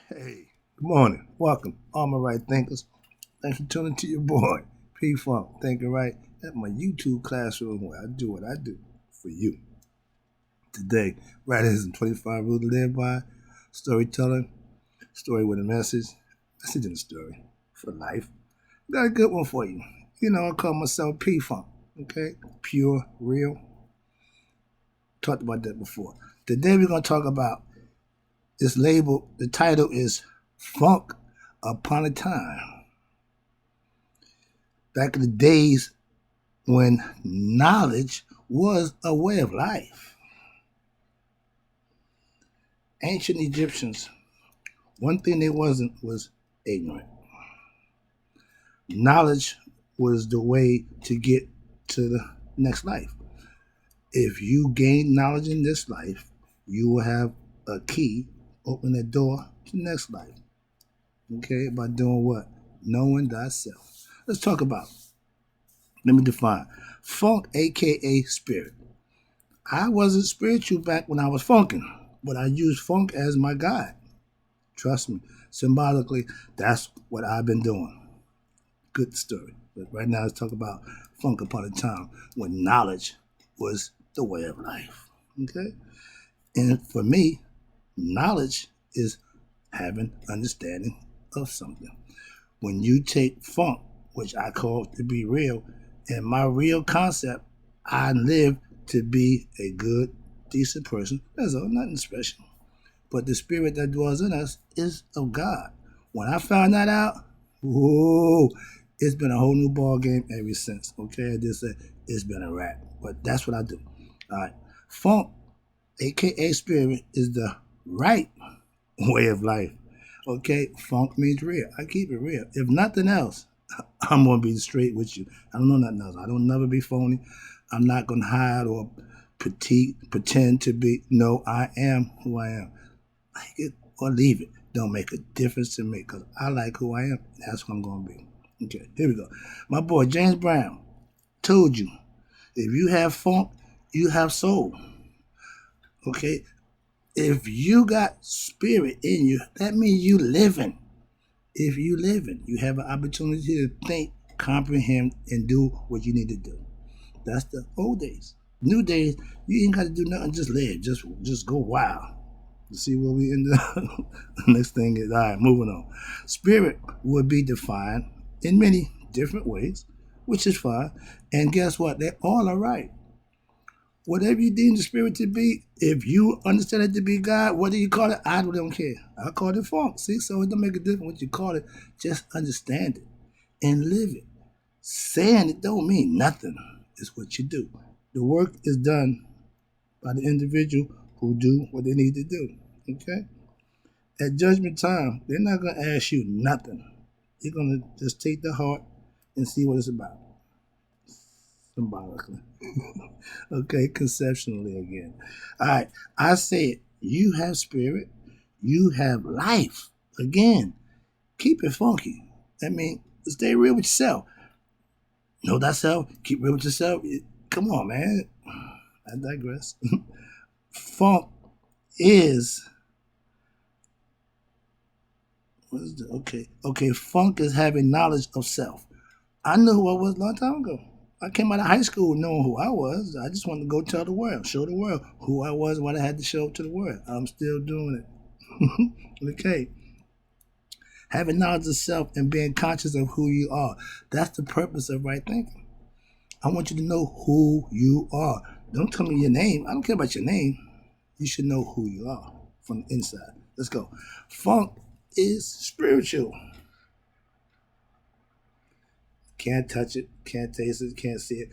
Hey, good morning. Welcome, all my right thinkers. Thanks for tuning to your boy, P Funk, Thinking Right, at my YouTube classroom where I do what I do for you. Today, writers and 25 rules to live by, storytelling, story with a message in a story for life. Got a good one for you. I call myself P Funk, okay? Pure, real. Talked about that before. Today, we're going to talk about this label. The title is Funk Upon a Time. Back in the days when knowledge was a way of life. Ancient Egyptians, one thing they wasn't was ignorant. Knowledge was the way to get to the next life. If you gain knowledge in this life, you will have a key, open the door to the next life. Okay, by doing what? Knowing thyself. Let's talk about. Let me define. Funk, aka spirit. I wasn't spiritual back when I was funking, but I used funk as my guide. Trust me, symbolically, that's what I've been doing. Good story. But right now, let's talk about funk upon a time when knowledge was the way of life. Okay? And for me, knowledge is having understanding of something. When you take funk, which I call to be real, and my real concept, I live to be a good, decent person. That's all, nothing special. But the spirit that dwells in us is of God. When I found that out, whoa, it's been a whole new ball game ever since. Okay, I just said it's been a wrap. But that's what I do. All right, funk, aka spirit, is the right way of life. Okay, funk means real. I keep it real. If nothing else, I'm gonna be straight with you. I don't know nothing else. I don't never be phony. I'm not gonna hide or pretend to be. No, I am who I am. Like it or leave it. Don't make a difference to me because I like who I am. That's who I'm gonna be. Okay, here we go. My boy James Brown told you if you have funk, you have soul. Okay, if you got spirit in you, that means you living. If you living, you have an opportunity to think, comprehend, and do what you need to do. That's the old days. New days, you ain't got to do nothing. Just live. Just go wild. You see where we end up? Next thing is, all right, moving on. Spirit would be defined in many different ways, which is fine. And guess what? They all are right. Whatever you deem the spirit to be, if you understand it to be God, what do you call it? I don't care. I call it funk. See, so it don't make a difference what you call it. Just understand it and live it. Saying it don't mean nothing. It's what you do. The work is done by the individual who do what they need to do. Okay? At judgment time, they're not gonna ask you nothing. You're gonna just take the heart and see what it's about. Symbolically. Okay, conceptually again. All right, I said you have spirit, you have life. Again, keep it funky. I mean, stay real with yourself. Know thyself, keep real with yourself. Come on, man. I digress. Funk is what is the okay, funk is having knowledge of self. I knew who I was a long time ago. I came out of high school knowing who I was. I just wanted to go tell the world, show the world who I was, what I had to show to the world. I'm still doing it. Okay. Having knowledge of self and being conscious of who you are. That's the purpose of right thinking. I want you to know who you are. Don't tell me your name. I don't care about your name. You should know who you are from the inside. Let's go. Funk is spiritual. Can't touch it, can't taste it, can't see it,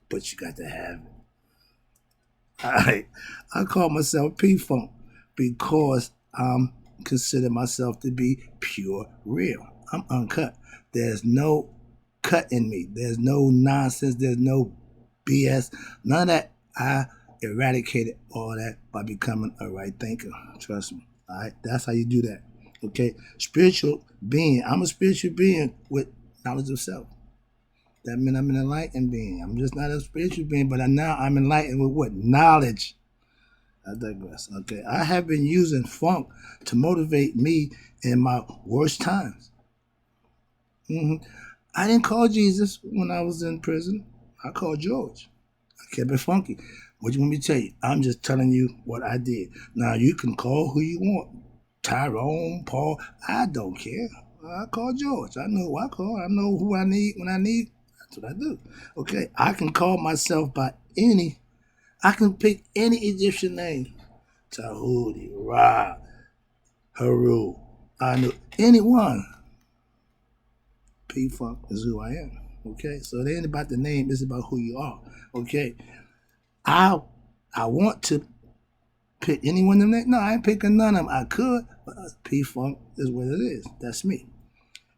but you got to have it. All right. I call myself P Funk because I'm consider myself to be pure real. I'm uncut. There's no cut in me. There's no nonsense. There's no BS. None of that. I eradicated all that by becoming a right thinker. Trust me. All right. That's how you do that. Okay. Spiritual being. I'm a spiritual being with knowledge of self. That means I'm an enlightened being. I'm just not a spiritual being, but now I'm enlightened with what? Knowledge. I digress. Okay, I have been using funk to motivate me in my worst times. hmm I didn't call Jesus when I was in prison. I called George. I kept it funky. What you want me to tell you? I'm just telling you what I did. Now you can call who you want. Tyrone, Paul, I don't care. I call George. I know who I call. I know who I need when I need. That's what I do. Okay, I can call myself by any. I can pick any Egyptian name. Tahuti, Ra, Haru, Anu, anyone. P Funk is who I am. Okay, so it ain't about the name; it's about who you are. Okay, I I want to pick anyone of them. No, I ain't picking none of them. I could, but P Funk is what it is. That's me.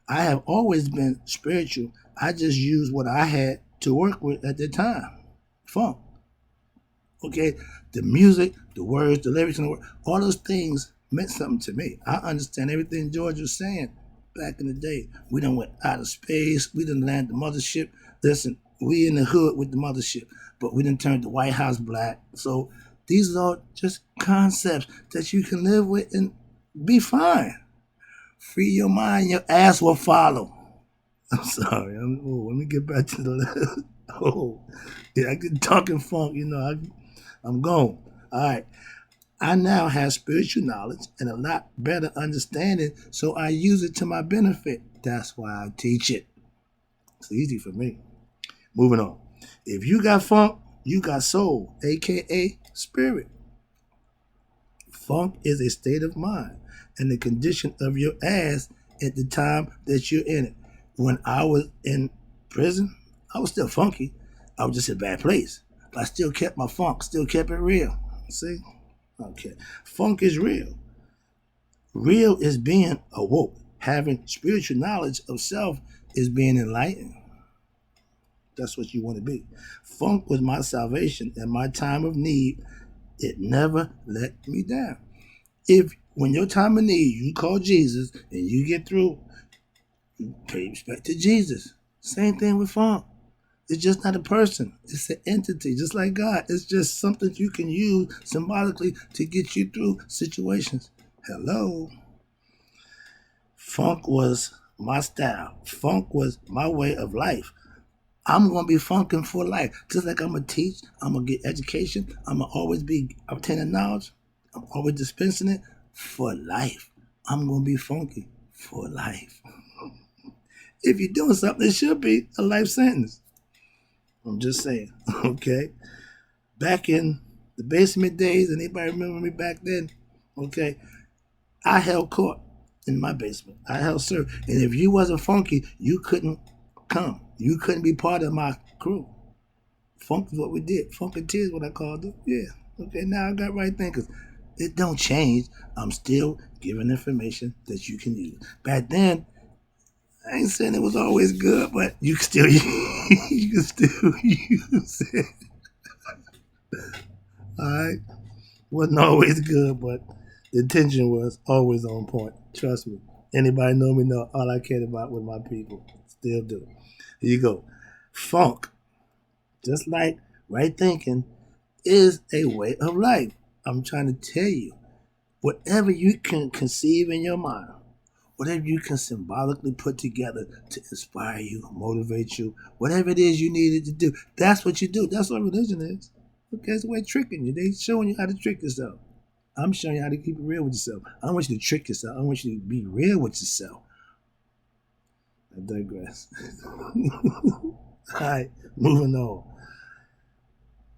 I have always been spiritual. I just used what I had to work with at the time. Funk. Okay, the music, the words, the lyrics, and the all those things meant something to me. I understand everything George was saying back in the day. We done went out of space. We done landed the mothership. Listen, we in the hood with the mothership, but we done turned the White House black. So these are all just concepts that you can live with and be fine. Free your mind, your ass will follow. I'm sorry. Let me get back to the. Oh, yeah, I get talking funk. I'm gone. All right. I now have spiritual knowledge and a lot better understanding, so I use it to my benefit. That's why I teach it. It's easy for me. Moving on. If you got funk, you got soul, aka spirit. Funk is a state of mind and the condition of your ass at the time that you're in it. When I was in prison, I was still funky. I was just in a bad place. But I still kept my funk, still kept it real. See? Okay. Funk is real. Real is being awoke. Having spiritual knowledge of self is being enlightened. That's what you want to be. Funk was my salvation in my time of need. It never let me down. If when your time of need you call Jesus and you get through, you pay respect to Jesus. Same thing with funk. It's just not a person. It's an entity, just like God. It's just something you can use symbolically to get you through situations. Hello. Funk was my style. Funk was my way of life. I'm gonna be funking for life. Just like I'm gonna teach, I'm gonna get education, I'm gonna always be obtaining knowledge, I'm always dispensing it for life. I'm gonna be funky for life. If you're doing something, it should be a life sentence. I'm just saying, okay? Back in the basement days, anybody remember me back then? Okay, I held court in my basement. I held serve. And if you wasn't funky, you couldn't come. You couldn't be part of my crew. Funk is what we did. Funketeer is what I called it. Yeah. Okay, now I got right thinkers. It don't change. I'm still giving information that you can use. Back then, I ain't saying it was always good, but you can still you can still use it. Alright. Wasn't always good, but the intention was always on point. Trust me. Anybody know me know all I cared about was my people. Still do. Here you go. Funk, just like right thinking, is a way of life. I'm trying to tell you, whatever you can conceive in your mind, whatever you can symbolically put together to inspire you, motivate you, whatever it is you needed to do, that's what you do. That's what religion is. Okay, it's a way of tricking you. They showing you how to trick yourself. I'm showing you how to keep it real with yourself. I don't want you to trick yourself. I want you to be real with yourself. I digress. All right, moving on.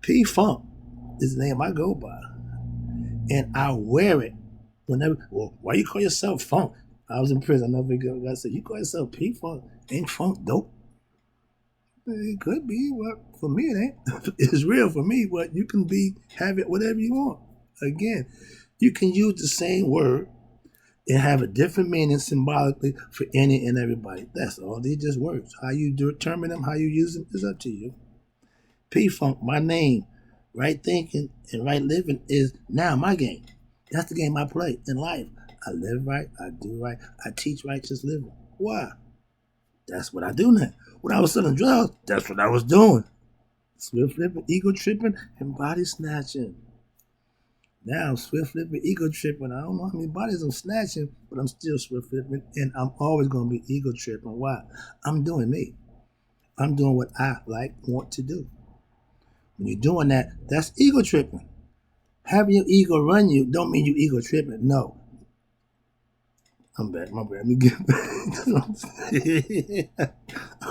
P Funk is the name I go by. And I wear it whenever. Well, why you call yourself Funk? I was in prison. I never forget. I said, you call yourself P Funk? Ain't Funk dope? It could be, but for me it ain't. It's real for me, but you can have it whatever you want. Again, you can use the same word and have a different meaning symbolically for any and everybody. That's all. They're just words. How you determine them, how you use them, is up to you. P Funk, my name, right thinking and right living is now my game. That's the game I play in life. I live right, I do right, I teach righteous living. Why? That's what I do now. When I was selling drugs, that's what I was doing. Swift flipping, ego tripping, and body snatching. Now I'm swift flipping, ego tripping. I don't know how many bodies I'm snatching, but I'm still swift flipping, and I'm always gonna be ego tripping. Why? I'm doing me. I'm doing what I want to do. When you're doing that, that's ego tripping. Having your ego run you don't mean you ego tripping. No. I'm back. My bad. Let me get back.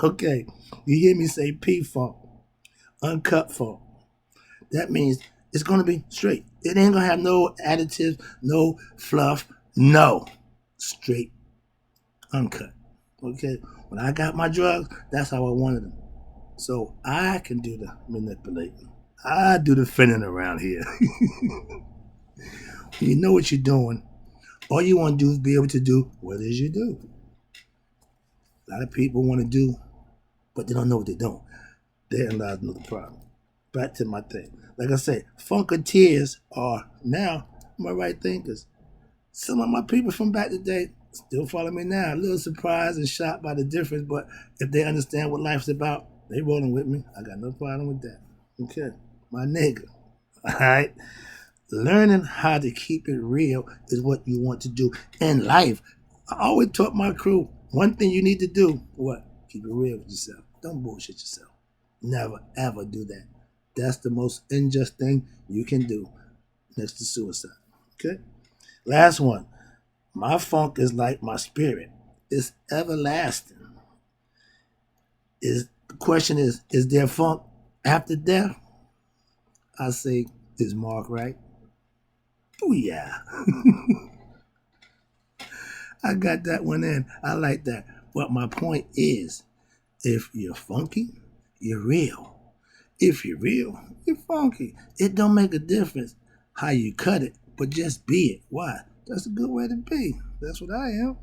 Okay. You hear me say P funk, uncut funk. That means it's gonna be straight. It ain't gonna have no additives, no fluff, no. Straight, uncut. Okay? When I got my drugs, that's how I wanted them. So I can do the manipulating. I do the finning around here. You know what you're doing. All you want to do is be able to do what it is you do. A lot of people want to do, but they don't know what they don't. Therein lies another problem. Back to my thing. Like I said, Funketeers are now my right thinkers. Some of my people from back in the day still follow me now. A little surprised and shocked by the difference, but if they understand what life's about, they rolling with me. I got no problem with that. Okay, my nigga. All right. Learning how to keep it real is what you want to do in life. I always taught my crew one thing you need to do. What? Keep it real with yourself. Don't bullshit yourself. Never ever do that. That's the most unjust thing you can do next to suicide. Okay? Last one. My funk is like my spirit. It's everlasting. The question is there funk after death? I say, is Mark right? Oh yeah. I got that one in. I like that. But my point is, if you're funky, you're real. If you're real, you're funky. It don't make a difference how you cut it, but just be it. Why? That's a good way to be. That's what I am.